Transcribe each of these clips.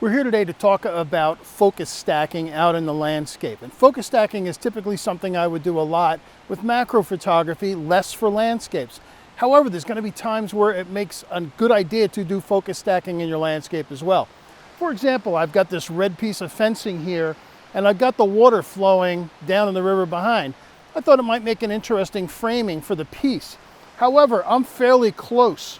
We're here today to talk about focus stacking out in the landscape. And focus stacking is typically something I would do a lot with macro photography, less for landscapes. However, there's going to be times where it makes a good idea to do focus stacking in your landscape as well. For example, I've got this red piece of fencing here, and I've got the water flowing down in the river behind. I thought it might make an interesting framing for the piece. However, I'm fairly close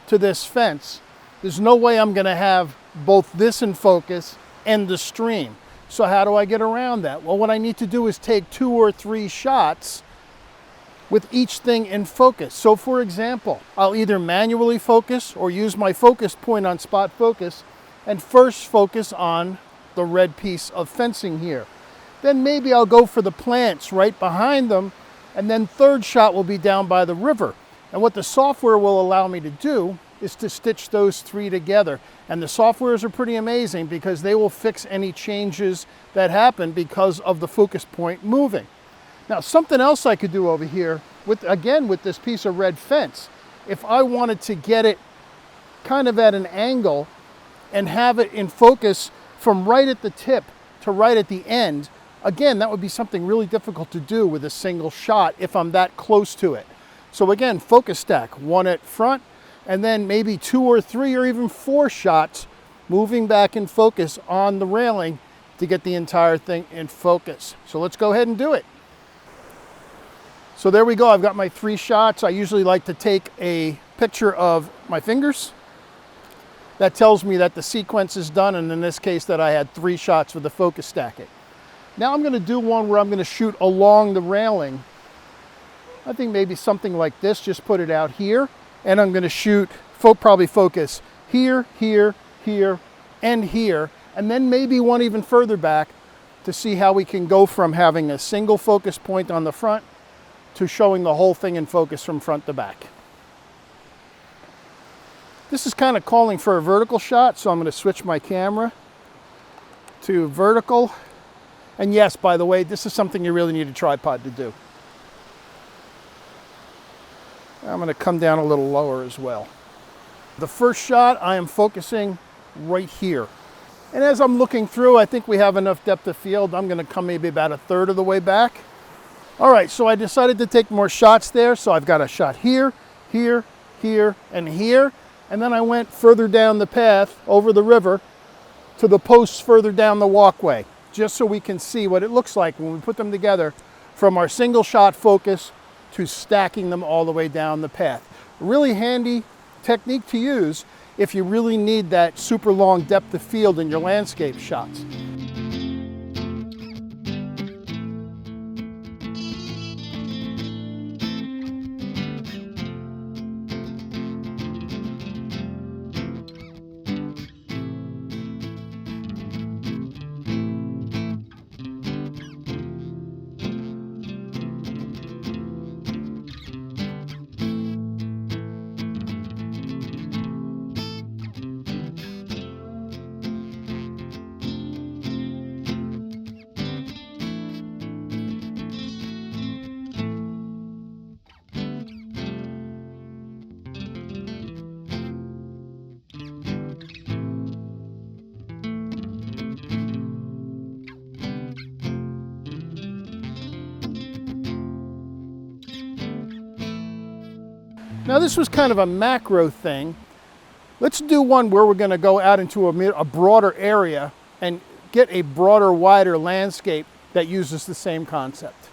to this fence. There's no way I'm going to have both this in focus and the stream. So how do I get around that? Well, what I need to do is take 2 or 3 shots with each thing in focus. So for example, I'll either manually focus or use my focus point on spot focus and first focus on the red piece of fencing here. Then maybe I'll go for the plants right behind them, and then third shot will be down by the river. And what the software will allow me to do is to stitch those 3 together. And the softwares are pretty amazing because they will fix any changes that happen because of the focus point moving. Now, something else I could do over here, with this piece of red fence, if I wanted to get it kind of at an angle and have it in focus from right at the tip to right at the end, again, that would be something really difficult to do with a single shot if I'm that close to it. So again, focus stack, 1 at front, and then maybe 2 or 3 or even 4 shots moving back in focus on the railing to get the entire thing in focus. So let's go ahead and do it. So there we go, I've got my 3 shots. I usually like to take a picture of my fingers. That tells me that the sequence is done, and in this case that I had 3 shots with the focus stacking. Now I'm going to do one where I'm going to shoot along the railing. I think maybe something like this, just put it out here. And I'm going to shoot, probably focus here, here, here, and here. And then maybe one even further back to see how we can go from having a single focus point on the front to showing the whole thing in focus from front to back. This is kind of calling for a vertical shot, so I'm going to switch my camera to vertical. And yes, by the way, this is something you really need a tripod to do. I'm going to come down a little lower as well. The first shot, I am focusing right here. And as I'm looking through, I think we have enough depth of field. I'm going to come maybe about 1/3 of the way back. All right, so I decided to take more shots there. So I've got a shot here, here, here, and here. And then I went further down the path over the river to the posts further down the walkway, just so we can see what it looks like when we put them together from our single shot focus to stacking them all the way down the path. Really handy technique to use if you really need that super long depth of field in your landscape shots. Now this was kind of a macro thing. Let's do one where we're going to go out into a broader area and get a broader, wider landscape that uses the same concept.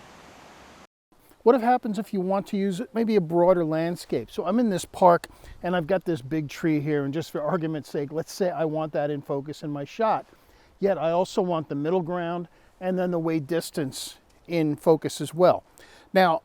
What happens if you want to use maybe a broader landscape? So I'm in this park and I've got this big tree here, and just for argument's sake, let's say I want that in focus in my shot. Yet I also want the middle ground and then the way distance in focus as well. Now,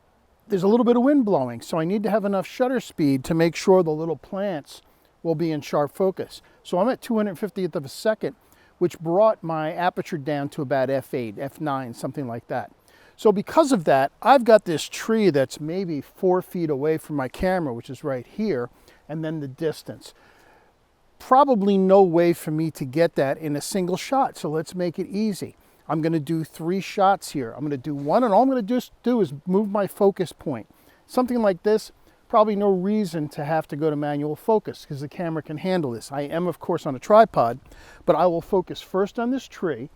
there's a little bit of wind blowing, so I need to have enough shutter speed to make sure the little plants will be in sharp focus. So I'm at 250th of a second, which brought my aperture down to about f8, f9, something like that. So because of that, I've got this tree that's maybe 4 feet away from my camera, which is right here, and then the distance. Probably no way for me to get that in a single shot, so let's make it easy. I'm going to do 3 shots here. I'm going to do one, and all I'm going to just do is move my focus point. Something like this, probably no reason to have to go to manual focus because the camera can handle this. I am, of course, on a tripod, but I will focus first on this tree.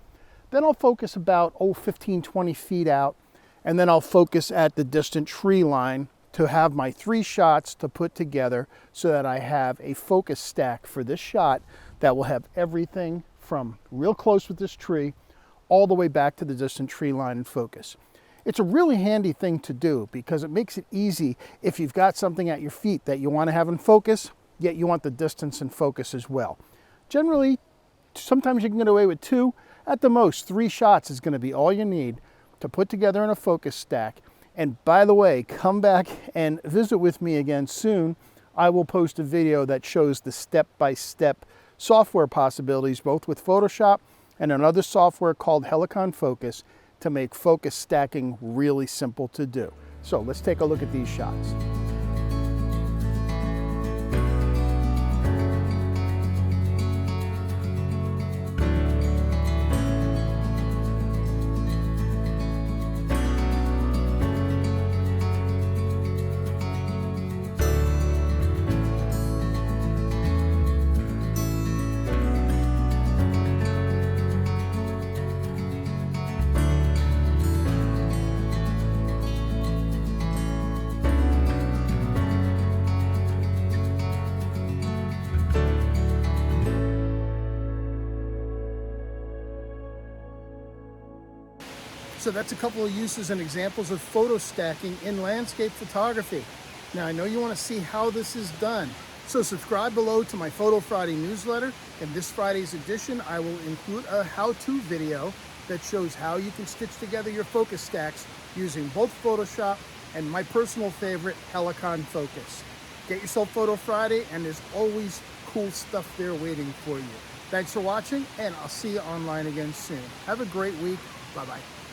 Then I'll focus about, 15, 20 feet out, and then I'll focus at the distant tree line to have my 3 shots to put together so that I have a focus stack for this shot that will have everything from real close with this tree all the way back to the distant tree line in focus. It's a really handy thing to do because it makes it easy if you've got something at your feet that you want to have in focus, yet you want the distance in focus as well. Generally, sometimes you can get away with 2. At the most, 3 shots is going to be all you need to put together in a focus stack. And by the way, come back and visit with me again soon. I will post a video that shows the step-by-step software possibilities, both with Photoshop and another software called Helicon Focus, to make focus stacking really simple to do. So let's take a look at these shots. So that's a couple of uses and examples of photo stacking in landscape photography. Now I know you want to see how this is done. So subscribe below to my Photo Friday newsletter. In this Friday's edition, I will include a how-to video that shows how you can stitch together your focus stacks using both Photoshop and my personal favorite, Helicon Focus. Get yourself Photo Friday, and there's always cool stuff there waiting for you. Thanks for watching, and I'll see you online again soon. Have a great week. Bye-bye.